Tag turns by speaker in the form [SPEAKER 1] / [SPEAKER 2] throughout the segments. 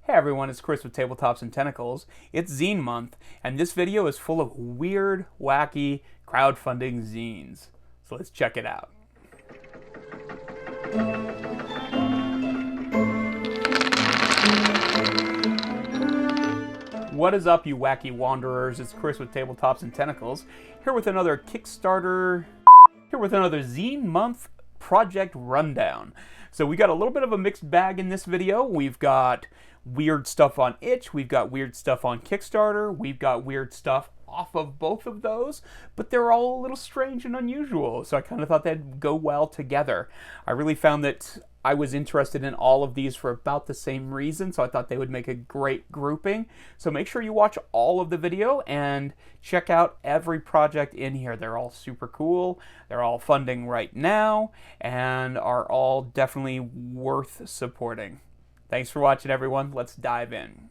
[SPEAKER 1] Hey everyone, it's Chris with Tabletops and Tentacles. It's Zine Month, and this video is full of weird, wacky, crowdfunding zines. So let's check it out. What is up, you wacky wanderers? It's Chris with Tabletops and Tentacles, here with another Zine Month project rundown. So we got a little bit of a mixed bag in this video. We've got weird stuff on Itch, we've got weird stuff on Kickstarter, we've got weird stuff off of both of those, but they're all a little strange and unusual, so I kind of thought they'd go well together. I really found that I was interested in all of these for about the same reason, so I thought they would make a great grouping. So make sure you watch all of the video and check out every project in here. They're all super cool, they're all funding right now, and are all definitely worth supporting. Thanks for watching, everyone. Let's dive in.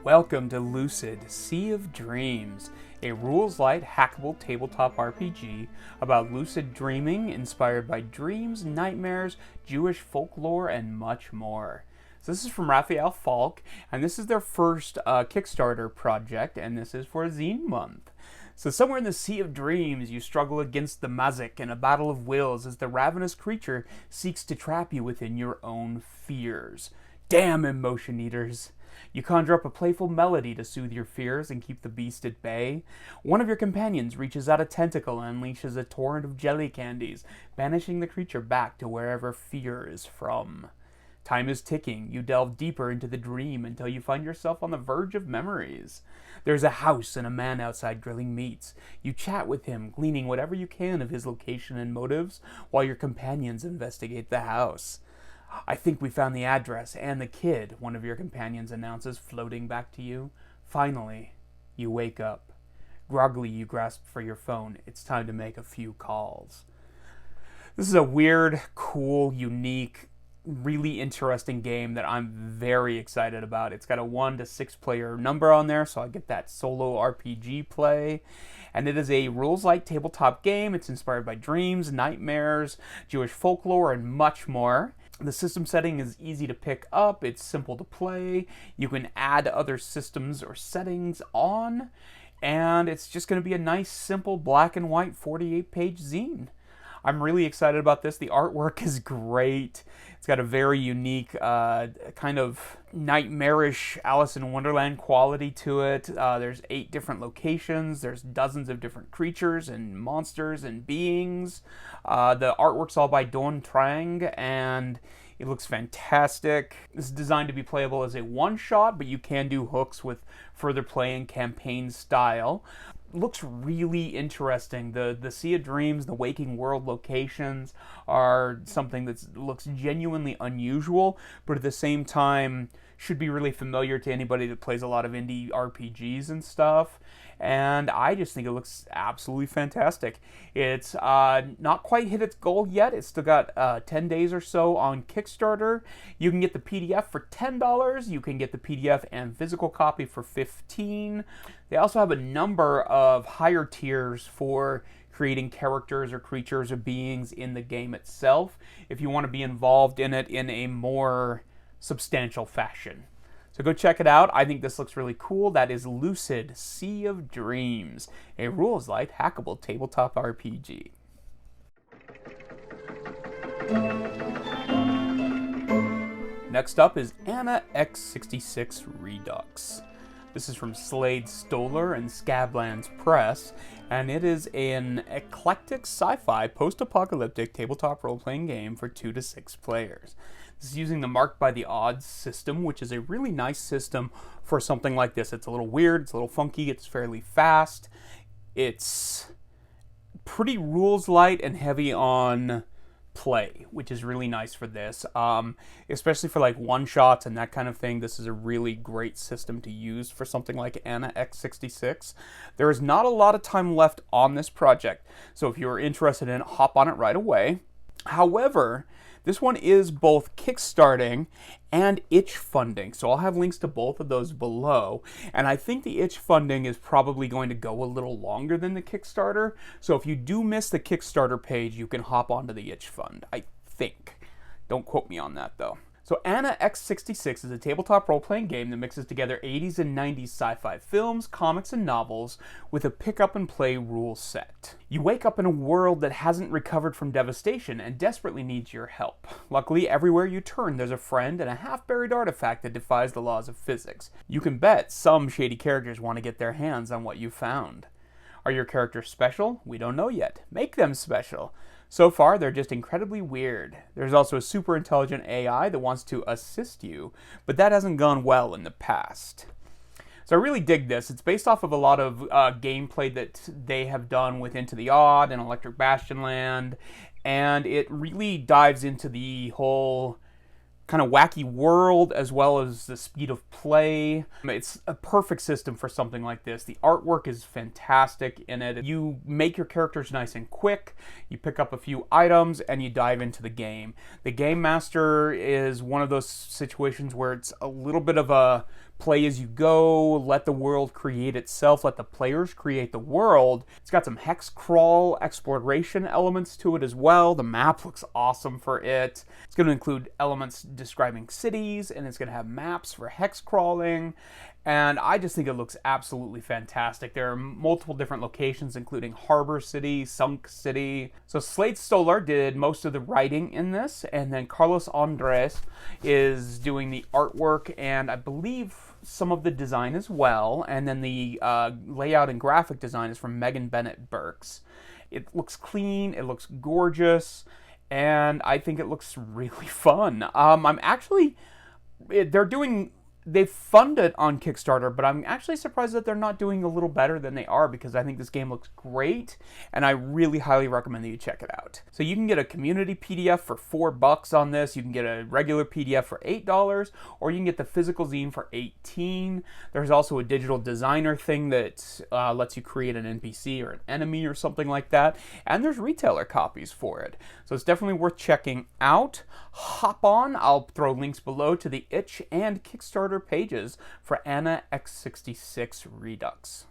[SPEAKER 1] Welcome to Lucid Sea of Dreams, a rules-light, hackable tabletop RPG about lucid dreaming inspired by dreams, nightmares, Jewish folklore, and much more. So this is from Raphael Falk, and this is their first Kickstarter project, and this is for Zine Month. So somewhere in the Sea of Dreams, you struggle against the Mazik in a battle of wills as the ravenous creature seeks to trap you within your own fears. Damn emotion eaters! You conjure up a playful melody to soothe your fears and keep the beast at bay. One of your companions reaches out a tentacle and unleashes a torrent of jelly candies, banishing the creature back to wherever fear is from. Time is ticking. You delve deeper into the dream until you find yourself on the verge of memories. There's a house and a man outside grilling meats. You chat with him, gleaning whatever you can of his location and motives, while your companions investigate the house. I think we found the address and the kid, one of your companions announces, floating back to you. Finally, you wake up. Groggily, you grasp for your phone. It's time to make a few calls. This is a weird, cool, unique, really interesting game that I'm very excited about. It's got a 1 to 6 player number on there, so I get that solo RPG play. And it is a rules-light tabletop game. It's inspired by dreams, nightmares, Jewish folklore, and much more. The system setting is easy to pick up. It's simple to play. You can add other systems or settings on. And it's just going to be a nice, simple, black and white 48-page zine. I'm really excited about this. The artwork is great. It's got a very unique kind of nightmarish Alice in Wonderland quality to it. There's 8 different locations. There's dozens of different creatures and monsters and beings. The artwork's all by Don Trang, and it looks fantastic. This is designed to be playable as a one-shot, but you can do hooks with further play and campaign style. Looks really interesting. The Sea of Dreams, the Waking World locations are something that looks genuinely unusual, but at the same time should be really familiar to anybody that plays a lot of indie RPGs and stuff. And I just think it looks absolutely fantastic. It's not quite hit its goal yet. It's still got 10 days or so on Kickstarter. You can get the PDF for $10. You can get the PDF and physical copy for $15. They also have a number of higher tiers for creating characters or creatures or beings in the game itself, if you want to be involved in it in a more substantial fashion. So go check it out. I think this looks really cool. That is Lucid Sea of Dreams, a rules-light, hackable tabletop RPG. Next up is AnnaX66 Redux. This is from Slade Stoller and Scablands Press, and it is an eclectic sci-fi post-apocalyptic tabletop role-playing game for 2 to 6 players. This is using the Marked by the Odds system, which is a really nice system for something like this. It's a little weird, it's a little funky, it's fairly fast. It's pretty rules-light and heavy on play, which is really nice for this, especially for like one-shots and that kind of thing. This is a really great system to use for something like Anna-X66. There is not a lot of time left on this project, so if you're interested in it, hop on it right away. However, this one is both kickstarting and Itchfunding, so I'll have links to both of those below. And I think the Itchfunding is probably going to go a little longer than the Kickstarter, so if you do miss the Kickstarter page, you can hop onto the Itchfund, I think. Don't quote me on that, though. So Anna-X66 is a tabletop role-playing game that mixes together 80s and 90s sci-fi films, comics, and novels with a pick-up-and-play rule set. You wake up in a world that hasn't recovered from devastation and desperately needs your help. Luckily, everywhere you turn, there's a friend and a half-buried artifact that defies the laws of physics. You can bet some shady characters want to get their hands on what you found. Are your characters special? We don't know yet. Make them special. So far, they're just incredibly weird. There's also a super intelligent AI that wants to assist you, but that hasn't gone well in the past. So I really dig this. It's based off of a lot of gameplay that they have done with Into the Odd and Electric Bastion Land, and it really dives into the whole kind of wacky world as well as the speed of play. It's a perfect system for something like this. The artwork is fantastic in it. You make your characters nice and quick, you pick up a few items, and you dive into the game. The Game Master is one of those situations where it's a little bit of a play as you go, let the world create itself, let the players create the world. It's got some hex crawl exploration elements to it as well. The map looks awesome for it. It's going to include elements describing cities, and it's going to have maps for hex crawling. And I just think it looks absolutely fantastic. There are multiple different locations, including Harbor City, Sunk City. So Slade Stolar did most of the writing in this, and then Carlos Andres is doing the artwork, and I believe some of the design as well. And then the layout and graphic design is from Megan Bennett Burks. It looks clean, it looks gorgeous, and I think it looks really fun. They fund it on Kickstarter, but I'm actually surprised that they're not doing a little better than they are, because I think this game looks great, and I really highly recommend that you check it out. So you can get a community PDF for $4 on this, you can get a regular PDF for $8, or you can get the physical zine for $18. There's also a digital designer thing that lets you create an NPC or an enemy or something like that, and there's retailer copies for it. So it's definitely worth checking out. Hop on, I'll throw links below to the Itch and Kickstarter pages for AnnaX66 Redux.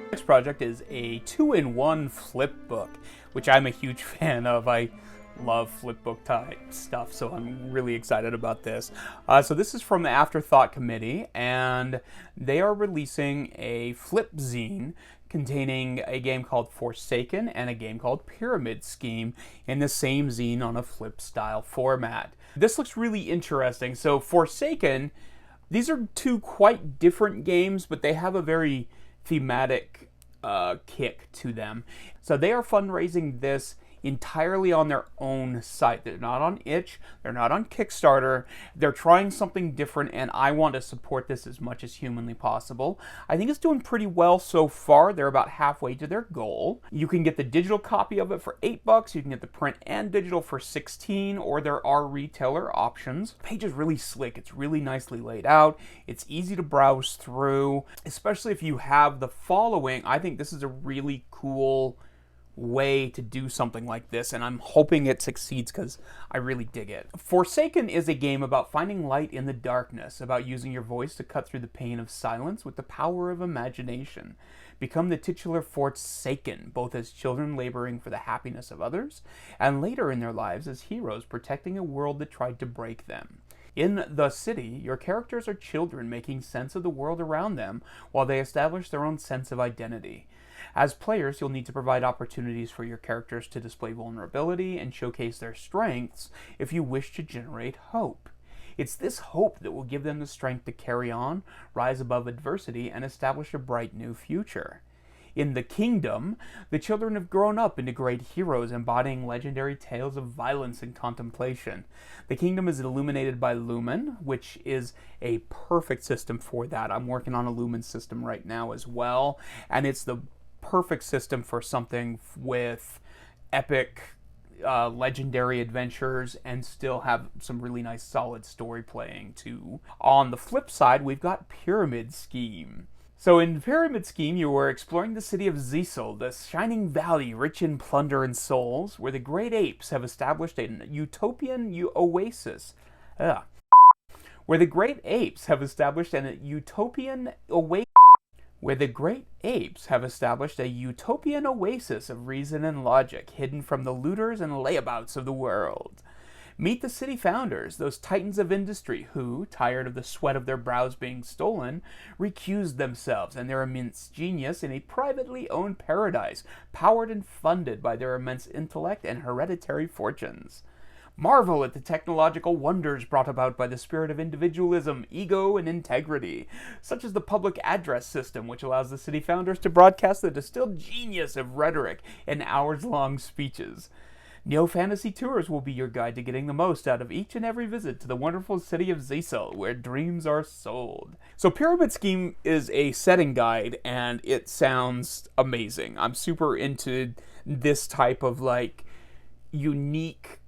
[SPEAKER 1] Next project is a 2-in-1 flip book, which I'm a huge fan of. I love flip book type stuff, so I'm really excited about this. So this is from the Afterthought Committee, and they are releasing a flip zine containing a game called Forsaken and a game called Pyramid Scheme in the same zine on a flip style format. This looks really interesting. So Forsaken, these are two quite different games, but they have a very thematic kick to them. So they are fundraising this entirely on their own site. They're not on Itch, they're not on Kickstarter, they're trying something different, and I want to support this as much as humanly possible. I think it's doing pretty well so far. They're about halfway to their goal. You can get the digital copy of it for $8, you can get the print and digital for $16, or there are retailer options. The page is really slick, it's really nicely laid out, it's easy to browse through, especially if you have the following. I think this is a really cool way to do something like this, and I'm hoping it succeeds because I really dig it. Forsaken is a game about finding light in the darkness, about using your voice to cut through the pain of silence with the power of imagination. Become the titular Forsaken, both as children laboring for the happiness of others, and later in their lives as heroes protecting a world that tried to break them. In the city, your characters are children making sense of the world around them while they establish their own sense of identity. As players, you'll need to provide opportunities for your characters to display vulnerability and showcase their strengths if you wish to generate hope. It's this hope that will give them the strength to carry on, rise above adversity, and establish a bright new future. In the kingdom, the children have grown up into great heroes embodying legendary tales of violence and contemplation. The kingdom is illuminated by Lumen, which is a perfect system for that. I'm working on a Lumen system right now as well, and it's the perfect system for something with epic legendary adventures and still have some really nice solid story playing too. On the flip side, we've got Pyramid Scheme. So in Pyramid Scheme, you are exploring the city of Zisel, the shining valley rich in plunder and souls, where the great apes have established a utopian oasis. Where the great apes have established an utopian oasis. where the great apes have established a utopian oasis of reason and logic hidden from the looters and layabouts of the world. Meet the city founders, those titans of industry who, tired of the sweat of their brows being stolen, recused themselves and their immense genius in a privately owned paradise, powered and funded by their immense intellect and hereditary fortunes. Marvel at the technological wonders brought about by the spirit of individualism, ego, and integrity, such as the public address system, which allows the city founders to broadcast the distilled genius of rhetoric in hours-long speeches. Neo-fantasy tours will be your guide to getting the most out of each and every visit to the wonderful city of Zisel, where dreams are sold. So Pyramid Scheme is a setting guide, and it sounds amazing. I'm super into this type of, unique,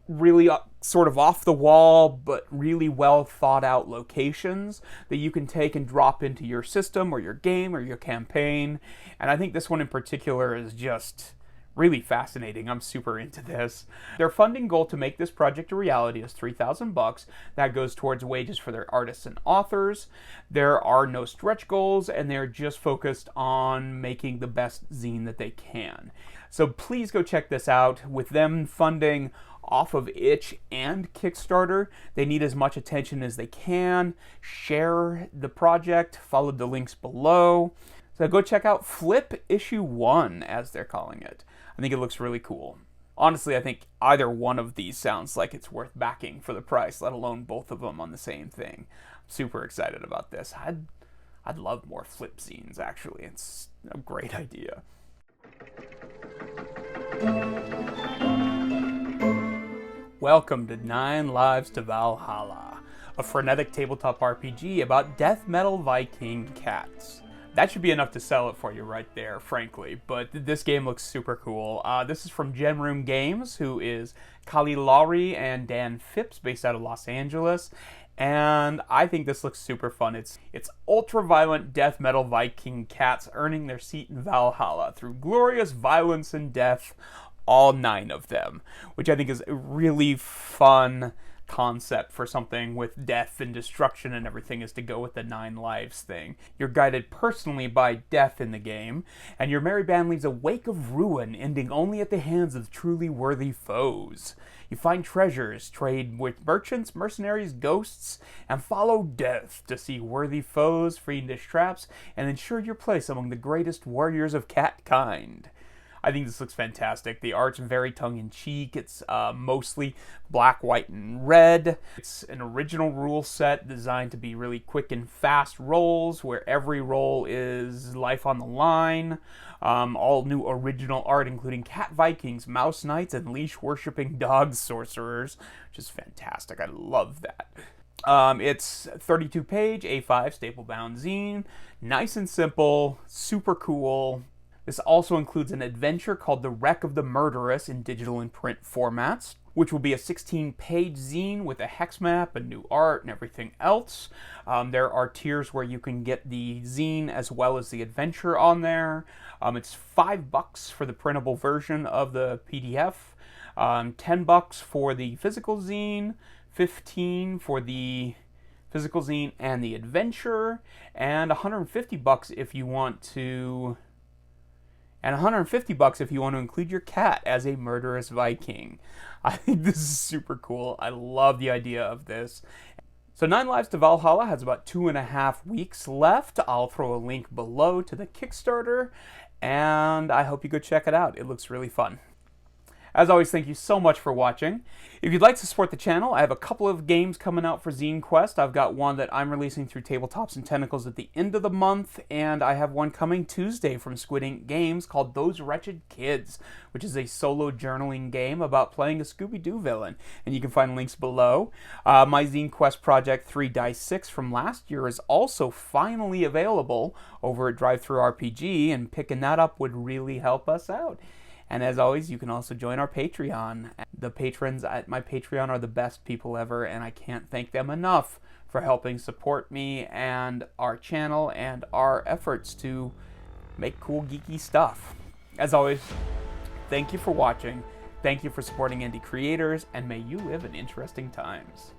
[SPEAKER 1] really sort of off the wall, but really well thought out locations that you can take and drop into your system or your game or your campaign. And I think this one in particular is just really fascinating. I'm super into this. Their funding goal to make this project a reality is $3,000. That goes towards wages for their artists and authors. There are no stretch goals, and they're just focused on making the best zine that they can. So please go check this out. With them funding off of Itch and Kickstarter, they need as much attention as they can. Share the project, follow the links below. So go check out Flip Issue 1, as they're calling it. I think it looks really cool. Honestly, I think either one of these sounds like it's worth backing for the price, let alone both of them on the same thing. I'm super excited about this. I'd love more Flip zines, actually. It's a great idea. Welcome to 9 Lives to Valhalla, a frenetic tabletop RPG about death metal Viking cats. That should be enough to sell it for you right there, frankly, but this game looks super cool. This is from Genroom Games, who is Kali Lowry and Dan Phipps, based out of Los Angeles, and I think this looks super fun. It's ultra-violent death metal Viking cats earning their seat in Valhalla through glorious violence and death, all 9 of them, which I think is a really fun concept for something with death and destruction and everything, is to go with the 9 lives thing. You're guided personally by death in the game, and your merry band leaves a wake of ruin, ending only at the hands of truly worthy foes. You find treasures, trade with merchants, mercenaries, ghosts, and follow death to see worthy foes, fiendish traps, and ensure your place among the greatest warriors of cat kind. I think this looks fantastic. The art's very tongue-in-cheek. It's mostly black, white, and red. It's an original rule set designed to be really quick and fast rolls, where every roll is life on the line. All new original art, including cat Vikings, mouse knights, and leash-worshipping dog sorcerers, which is fantastic. I love that. It's 32-page, A5 staple-bound zine. Nice and simple, super cool. This also includes an adventure called The Wreck of the Murderess in digital and print formats, which will be a 16-page zine with a hex map and new art and everything else. There are tiers where you can get the zine as well as the adventure on there. It's $5 for the printable version of the PDF, $10 for the physical zine, $15 for the physical zine and the adventure, and $150 if you want to... and $150 if you want to include your cat as a murderous Viking. I think this is super cool. I love the idea of this. So 9 Lives to Valhalla has about 2.5 weeks left. I'll throw a link below to the Kickstarter, and I hope you go check it out. It looks really fun. As always, thank you so much for watching. If you'd like to support the channel, I have a couple of games coming out for Zine Quest. I've got one that I'm releasing through Tabletops and Tentacles at the end of the month, and I have one coming Tuesday from Squid Ink Games called Those Wretched Kids, which is a solo journaling game about playing a Scooby-Doo villain, and you can find links below. My Zine Quest project 3 Dice 6 from last year is also finally available over at DriveThruRPG, and picking that up would really help us out. And as always, you can also join our Patreon. The patrons at my Patreon are the best people ever, and I can't thank them enough for helping support me and our channel and our efforts to make cool, geeky stuff. As always, thank you for watching, thank you for supporting indie creators, and may you live in interesting times.